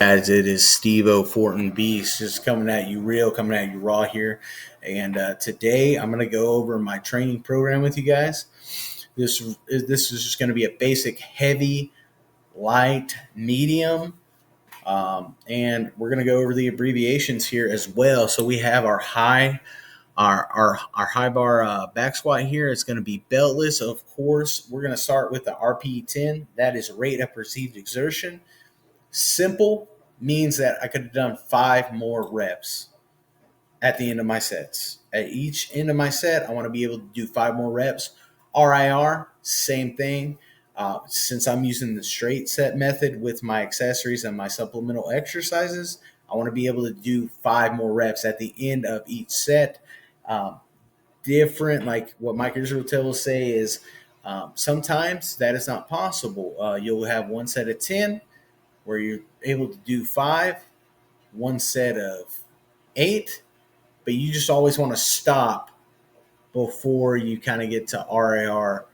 guys? It is Steve-O Fortin Beast, just coming at you real, coming at you raw here. And today I'm going to go over my training program with you guys. This is just going to be a basic heavy, light, medium, and we're going to go over the abbreviations here as well. So we have our high bar back squat here. It's going to be beltless, of course. We're going to start with the RPE 10. That is rate of perceived exertion. Simple means that I could have done 5 more reps at the end of my sets. At each end of my set, I want to be able to do 5 more reps. RIR, same thing. Since I'm using the straight set method with my accessories and my supplemental exercises, I want to be able to do 5 more reps at the end of each set. Different, like what Mike Israel will say is sometimes that is not possible. You'll have one set of 10 where you're able to do 5, one set of 8, but you just always want to stop before you kind of get to RIR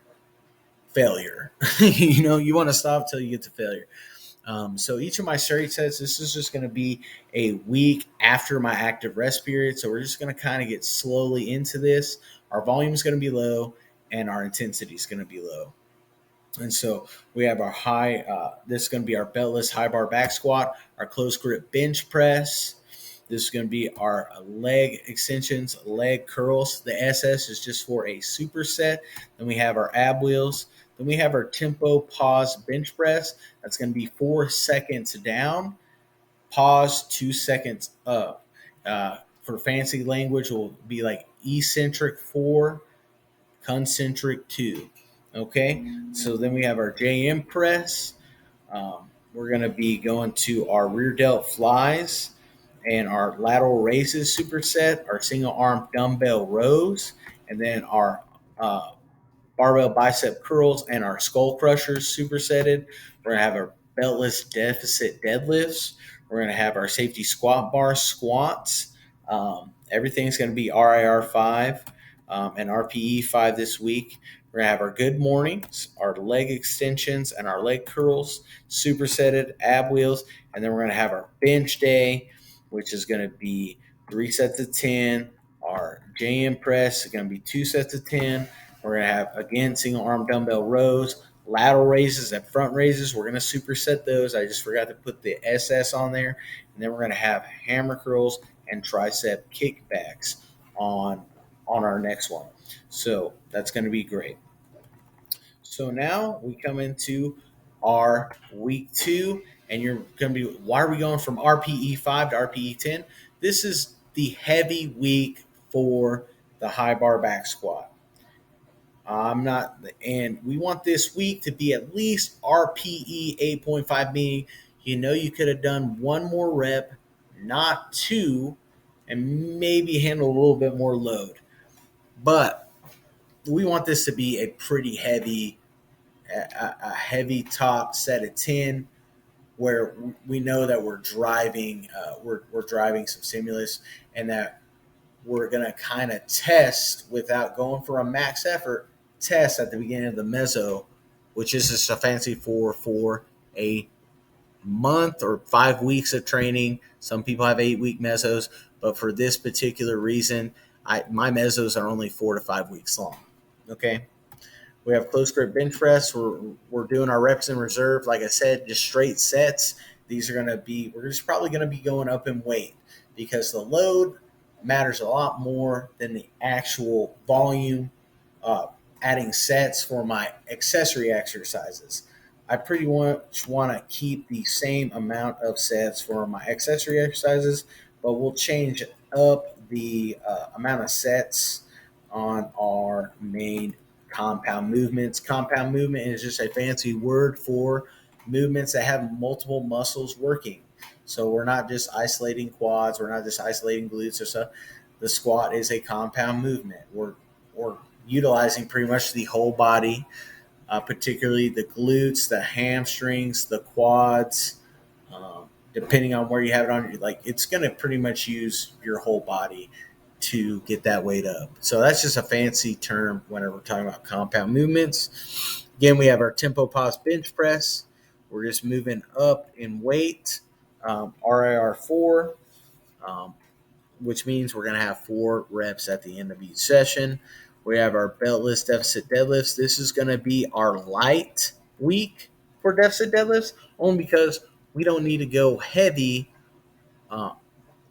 failure. You want to stop till you get to failure. So each of my straight sets, this is just going to be a week after my active rest period. So we're just going to kind of get slowly into this. Our volume is going to be low and our intensity is going to be low. And so we have our this is going to be our beltless high bar back squat, our close grip bench press. This is going to be our leg extensions, leg curls. The SS is just for a superset. Then we have our ab wheels. Then we have our tempo pause bench press. That's going to be 4 seconds down, pause 2 seconds up. For fancy language, will be like eccentric 4, concentric 2. Okay, so then we have our JM press. We're going to be going to our rear delt flies and our lateral raises superset, our single arm dumbbell rows, and then our barbell bicep curls and our skull crushers supersetted. We're going to have our beltless deficit deadlifts. We're going to have our safety squat bar squats. Everything's going to be RIR 5 and RPE 5 this week. We're going to have our good mornings, our leg extensions, and our leg curls, supersetted ab wheels. And then we're going to have our bench day, which is going to be 3 sets of 10. Our JM press is going to be 2 sets of 10. We're going to have, again, single arm dumbbell rows, lateral raises, and front raises. We're going to superset those. I just forgot to put the SS on there. And then we're going to have hammer curls and tricep kickbacks on our next one. So that's going to be great. So now we come into our week 2, and you're going to be, why are we going from RPE 5 to RPE 10? This is the heavy week for the high bar back squat. And we want this week to be at least RPE 8.5, meaning you could have done 1 more rep, not 2, and maybe handle a little bit more load. But we want this to be a pretty heavy, a heavy top set of 10, where we know that we're driving, we're driving some stimulus, and that we're going to kind of test without going for a max effort. Test at the beginning of the meso, which is just a fancy for a month or 5 weeks of training. Some people have 8-week mesos, but for this particular reason, my mesos are only 4 to 5 weeks long. Okay. We have close grip bench press. We're doing our reps in reserve. Like I said, just straight sets. These are going to be, we're just probably going to be going up in weight because the load matters a lot more than the actual volume. Adding sets for my accessory exercises. I pretty much want to keep the same amount of sets for my accessory exercises, but we'll change up the amount of sets on our main compound movements. Compound movement is just a fancy word for movements that have multiple muscles working. So we're not just isolating quads, we're not just isolating glutes or stuff. The squat is a compound movement. We're utilizing pretty much the whole body, particularly the glutes, the hamstrings, the quads, depending on where you have it on. Like, it's going to pretty much use your whole body to get that weight up. So that's just a fancy term whenever we're talking about compound movements. Again, we have our tempo pause bench press. We're just moving up in weight. RIR 4, um, which means we're going to have 4 reps at the end of each session. We have our beltless deficit deadlifts. This is going to be our light week for deficit deadlifts, only because we don't need to go heavy uh,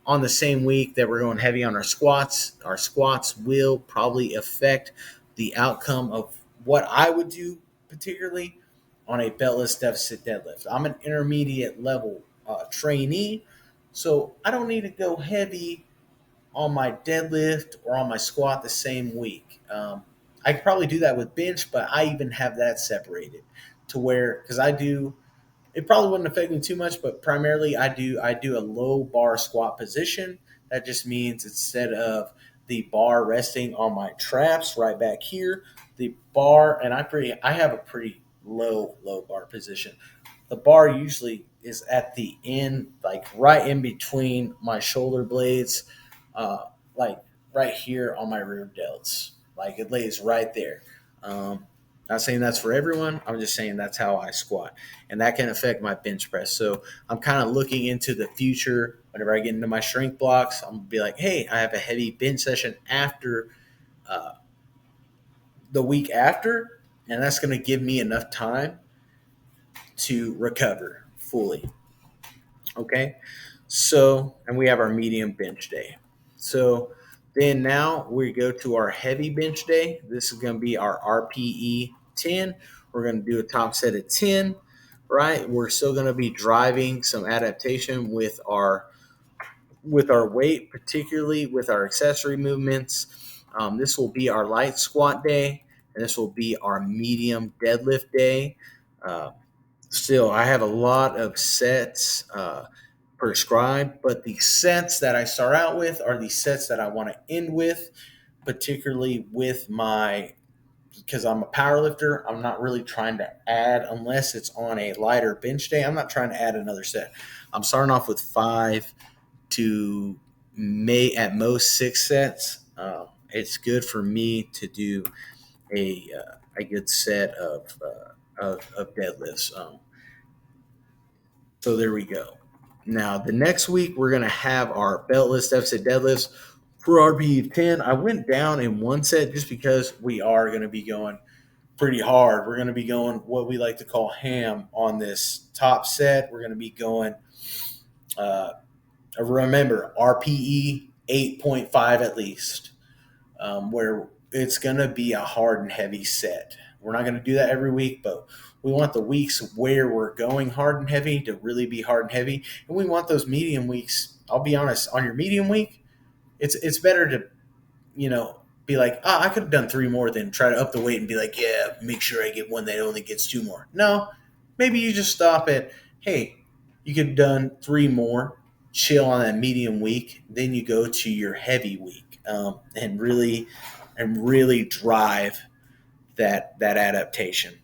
on the same week that we're going heavy on our squats. Our squats will probably affect the outcome of what I would do, particularly on a beltless deficit deadlift. I'm an intermediate level trainee, so I don't need to go heavy on my deadlift or on my squat the same week. I could probably do that with bench, but I even have that separated to where, because I do, it probably wouldn't affect me too much, but primarily I do a low bar squat position. That just means instead of the bar resting on my traps right back here, the bar, and I have a pretty low bar position. The bar usually is at the end, like right in between my shoulder blades, uh, like right here on my rear delts. Like it lays right there. Not saying that's for everyone. I'm just saying that's how I squat, and that can affect my bench press. So I'm kind of looking into the future. Whenever I get into my strength blocks, I'm gonna be like, hey, I have a heavy bench session after uh, the week after, and that's going to give me enough time to recover fully. Okay. So, and we have our medium bench day. So then now we go to our heavy bench day. This is going to be our RPE 10. We're going to do a top set of 10, right? We're still going to be driving some adaptation with our weight, particularly with our accessory movements. This will be our light squat day, and this will be our medium deadlift day. Uh, Still, I have a lot of sets prescribed, but the sets that I start out with are the sets that I want to end with, particularly with my, because I'm a power lifter. I'm not really trying to add, unless it's on a lighter bench day, I'm not trying to add another set. I'm starting off with 5 to may at most 6 sets. It's good for me to do a good set of deadlifts. So there we go. Now, the next week, we're going to have our beltless deficit deadlifts for RPE 10. I went down in one set just because we are going to be going pretty hard. We're going to be going what we like to call ham on this top set. We're going to be going, uh, remember, RPE 8.5 at least, where it's going to be a hard and heavy set. We're not going to do that every week, but we want the weeks where we're going hard and heavy to really be hard and heavy. And we want those medium weeks. I'll be honest, on your medium week, it's better to, be like, I could have done 3 more than try to up the weight and be like, yeah, make sure I get one that only gets 2 more. No, maybe you just stop at, hey, you could have done 3 more, chill on that medium week, then you go to your heavy week, and really drive that adaptation.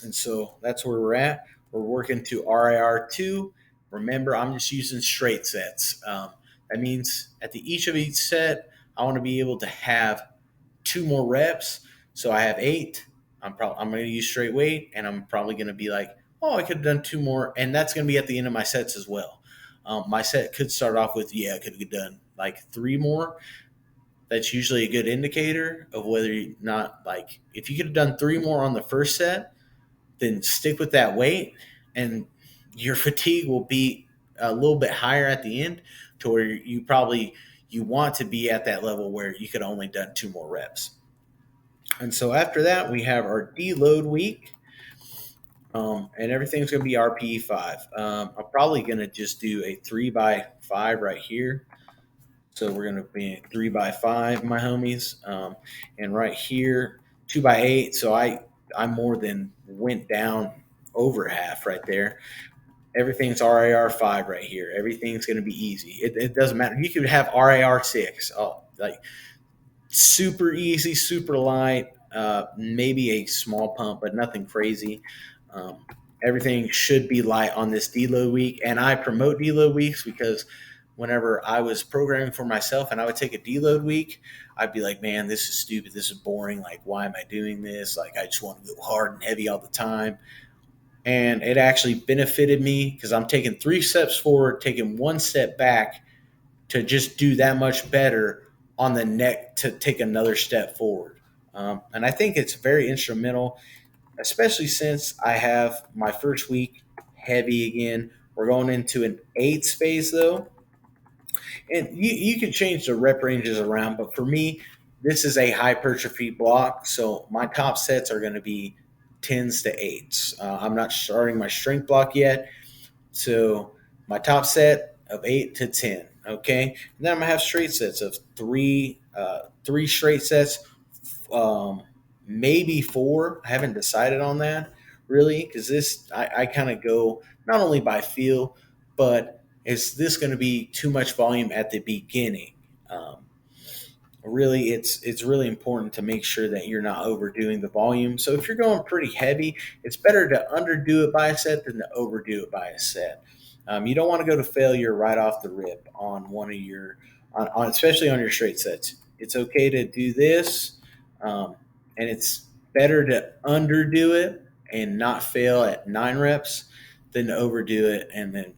And so that's where we're at. We're working to RIR2. Remember, I'm just using straight sets. That means at the each set, I want to be able to have 2 more reps. So I have 8. I'm going to use straight weight, and I'm probably going to be like, oh, I could have done 2 more, and that's going to be at the end of my sets as well. My set could start off with, I could have done like 3 more. That's usually a good indicator of whether you're not, like, if you could have done 3 more on the first set, then stick with that weight, and your fatigue will be a little bit higher at the end, to where you want to be at that level where you could only done 2 more reps. And so after that, we have our deload week, and everything's going to be RPE 5. I'm probably going to just do a 3x5 right here. So we're going to be 3x5, my homies, and right here 2x8. So I more than went down over half right there. Everything's RAR 5 right here. Everything's going to be easy. It doesn't matter. You could have RAR 6. Oh, like super easy, super light, maybe a small pump, but nothing crazy. Um, Everything should be light on this deload week, and I promote deload weeks because whenever I was programming for myself and I would take a deload week, I'd be like, man, this is stupid. This is boring. Like, why am I doing this? Like, I just want to go hard and heavy all the time. and it actually benefited me because I'm taking 3 steps forward, taking 1 step back to just do that much better on the neck to take another step forward. And I think it's very instrumental, especially since I have my first week heavy again. We're going into an eights phase though, and you can change the rep ranges around, but for me, this is a hypertrophy block, so my top sets are going to be tens to eights. I'm not starting my strength block yet, so my top set of 8 to 10. Okay, and then I'm gonna have straight sets of three straight sets, um, maybe four. I haven't decided on that really because I kind of go not only by feel, but is this going to be too much volume at the beginning? Um, Really, it's really important to make sure that you're not overdoing the volume. So if you're going pretty heavy, it's better to underdo it by a set than to overdo it by a set. You don't want to go to failure right off the rip on one of your on especially on your straight sets. It's okay to do this, um, and it's better to underdo it and not fail at 9 reps than to overdo it and then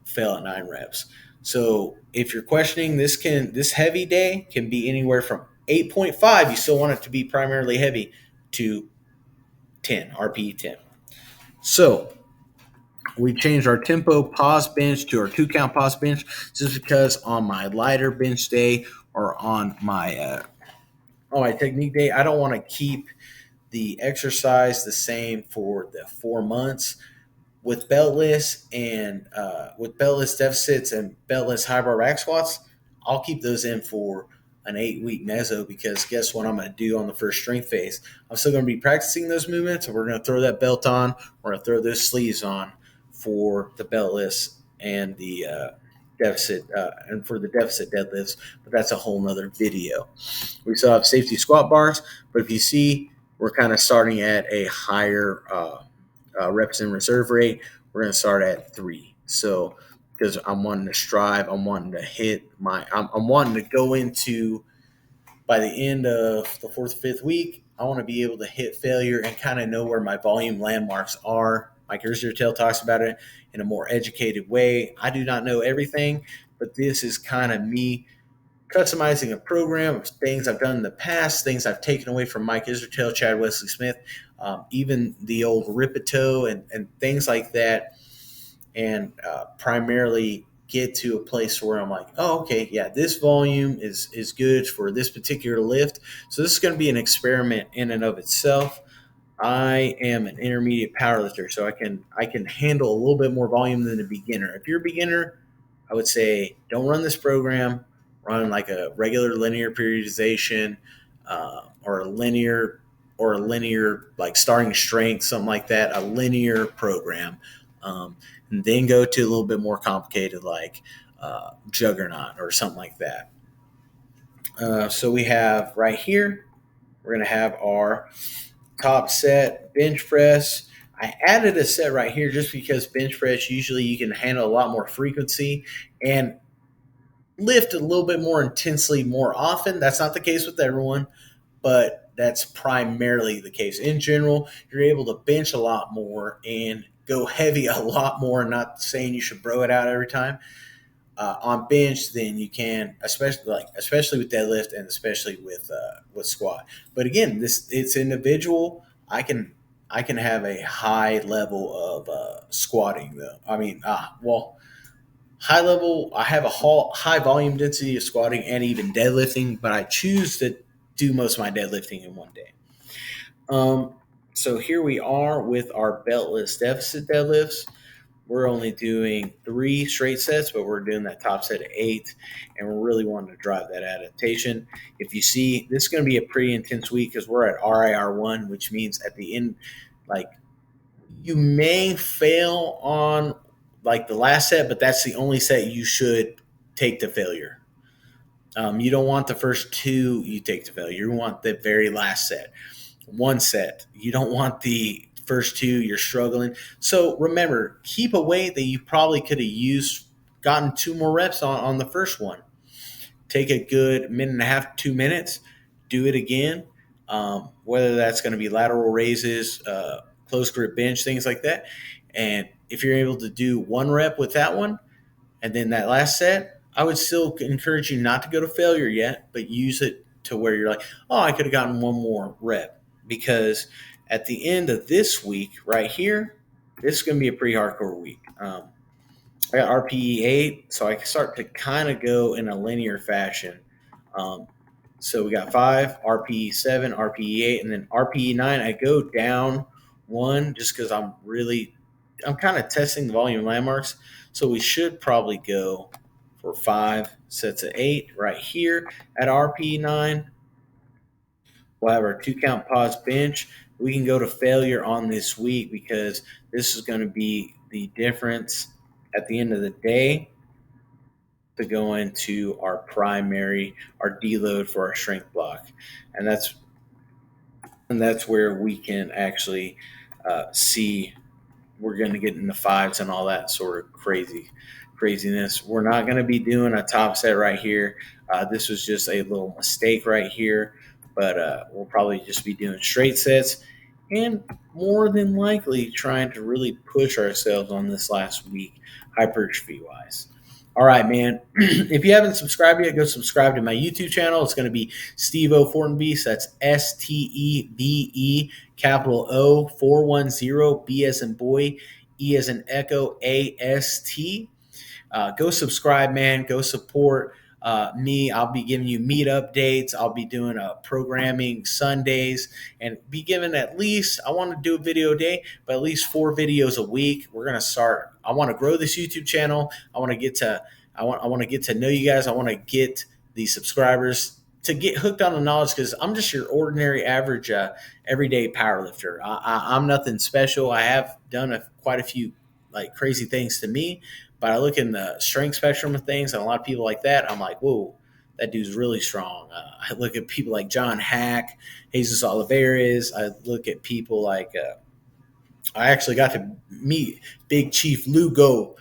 fail at 9 reps. So if you're questioning, this heavy day can be anywhere from 8.5, you still want it to be primarily heavy, to 10 RPE 10. So we changed our tempo pause bench to our 2 count pause bench just because on my lighter bench day or on my technique day, I don't want to keep the exercise the same for the 4 months. With beltless and with beltless deficits and beltless high bar rack squats, I'll keep those in for an 8 week meso because guess what I'm going to do on the first strength phase? I'm still going to be practicing those movements, and we're going to throw that belt on. We're going to throw those sleeves on for the beltless and the deficit and for the deficit deadlifts. But that's a whole nother video. We still have safety squat bars, but if you see, we're kind of starting at a higher reps in reserve rate. We're going to start at 3. So because I'm wanting to strive, I'm wanting to hit I'm wanting to go into by the end of the 4th or 5th week. I want to be able to hit failure and kind of know where my volume landmarks are. Mike Erzurtel talks about it in a more educated way. I do not know everything, but this is kind of me customizing a program of things I've done in the past, things I've taken away from Mike Israel, Chad Wesley Smith, even the old Ripito and things like that, and primarily get to a place where I'm like, oh, okay, yeah, this volume is good for this particular lift. So this is going to be an experiment in and of itself. I am an intermediate power lifter, so I can handle a little bit more volume than a beginner. If you're a beginner, I would say don't run this program. Run like a regular linear periodization, or a linear like starting strength, something like that. A linear program, and then go to a little bit more complicated like juggernaut or something like that. So we have right here. We're gonna have our top set bench press. I added a set right here just because bench press usually you can handle a lot more frequency and lift a little bit more intensely more often. That's not the case with everyone, but that's primarily the case. In general, you're able to bench a lot more and go heavy a lot more. Not saying you should bro it out every time on bench than you can, especially with deadlift and especially with squat. But again, it's individual. I can have a high level of squatting though. I mean, high level. I have a high volume density of squatting and even deadlifting, but I choose to do most of my deadlifting in one day. Um, so here we are with our beltless deficit deadlifts. We're only doing 3 straight sets, but we're doing that top set of 8, and we're really wanting to drive that adaptation. If you see, this is going to be a pretty intense week because we're at RIR1, which means at the end, like you may fail on like the last set, but that's the only set you should take to failure. You don't want the first 2 you take to failure. You want the very last set, 1 set. You don't want the first 2 you're struggling. So remember, keep a weight that you probably could have used, gotten 2 more reps on the first one. Take a good minute and a half, 2 minutes, do it again. Whether that's going to be lateral raises, close grip bench, things like that. And if you're able to do 1 rep with that one, and then that last set, I would still encourage you not to go to failure yet, but use it to where you're like, oh, I could have gotten 1 more rep. Because at the end of this week, right here, this is going to be a pretty hardcore week. I got RPE 8, so I can start to kind of go in a linear fashion. Um, so we got 5, RPE 7, RPE 8, and then RPE 9. I go down 1 just because I'm kind of testing the volume landmarks. So we should probably go for 5 sets of 8 right here at RPE 9. We'll have our 2 count pause bench. We can go to failure on this week because this is going to be the difference at the end of the day to go into our deload for our strength block, and that's where we can actually see we're going to get in the fives and all that sort of craziness. We're not going to be doing a top set right here. This was just a little mistake right here, but we'll probably just be doing straight sets and more than likely trying to really push ourselves on this last week, hypertrophy wise. All right, man. If you haven't subscribed yet, go subscribe to my YouTube channel. It's going to be Steve O Fortenbeast. That's STEVE capital O 410 B as in boy, E as in echo, AST. Go subscribe, man. Go support me. I'll be giving you meet updates. I'll be doing programming Sundays and be giving at least, I want to do a video a day, but at least 4 videos a week. We're going to start. I want to grow this YouTube channel. I want to get to know you guys. I want to get the subscribers to get hooked on the knowledge because I'm just your ordinary, average, everyday powerlifter. I'm nothing special. I have done quite a few like crazy things to me, but I look in the strength spectrum of things, and a lot of people like that, I'm like, whoa, that dude's really strong. I look at people like John Hack, Jesus Olivares. I look at people like I actually got to meet Big Chief Lugo.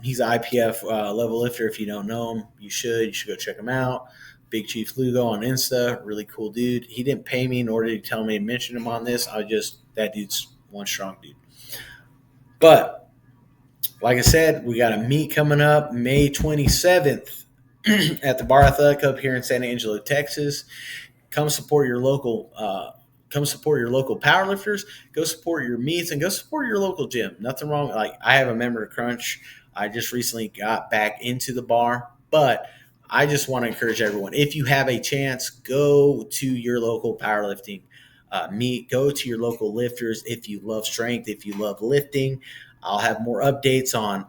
He's an IPF level lifter. If you don't know him, you should. You should go check him out. Big Chief Lugo on Insta, really cool dude. He didn't pay me, nor did he tell me to mention him on this. That dude's one strong dude. But like I said, we got a meet coming up May 27th at the Bar Athletic Cup here in San Angelo, Texas. Come support your local. Come support your local powerlifters. Go support your meets and go support your local gym. Nothing wrong. Like I have a member to Crunch. I just recently got back into the bar, but I just want to encourage everyone. If you have a chance, go to your local powerlifting meet. Go to your local lifters. If you love strength, if you love lifting, I'll have more updates on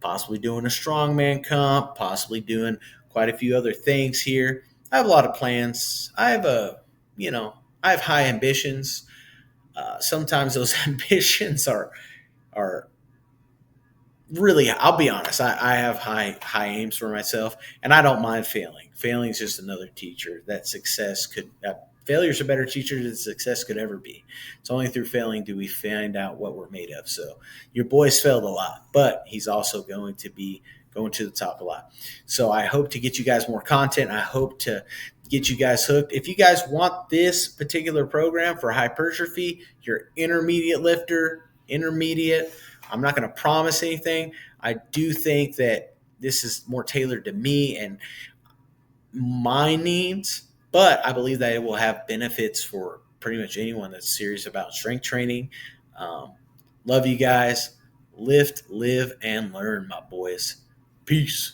possibly doing a strongman comp, possibly doing quite a few other things here. I have a lot of plans. I have high ambitions. Sometimes those ambitions are really, I'll be honest, I have high aims for myself, and I don't mind failing. Failing is just another teacher that failure is a better teacher than success could ever be. It's only through failing do we find out what we're made of. So your boy's failed a lot, but he's also going to be going to the top a lot. So I hope to get you guys more content. I hope to get you guys hooked. If you guys want this particular program for hypertrophy, you're intermediate lifter, I'm not going to promise anything. I do think that this is more tailored to me and my needs, but I believe that it will have benefits for pretty much anyone that's serious about strength training. Love you guys. Lift, live, and learn, my boys. Peace.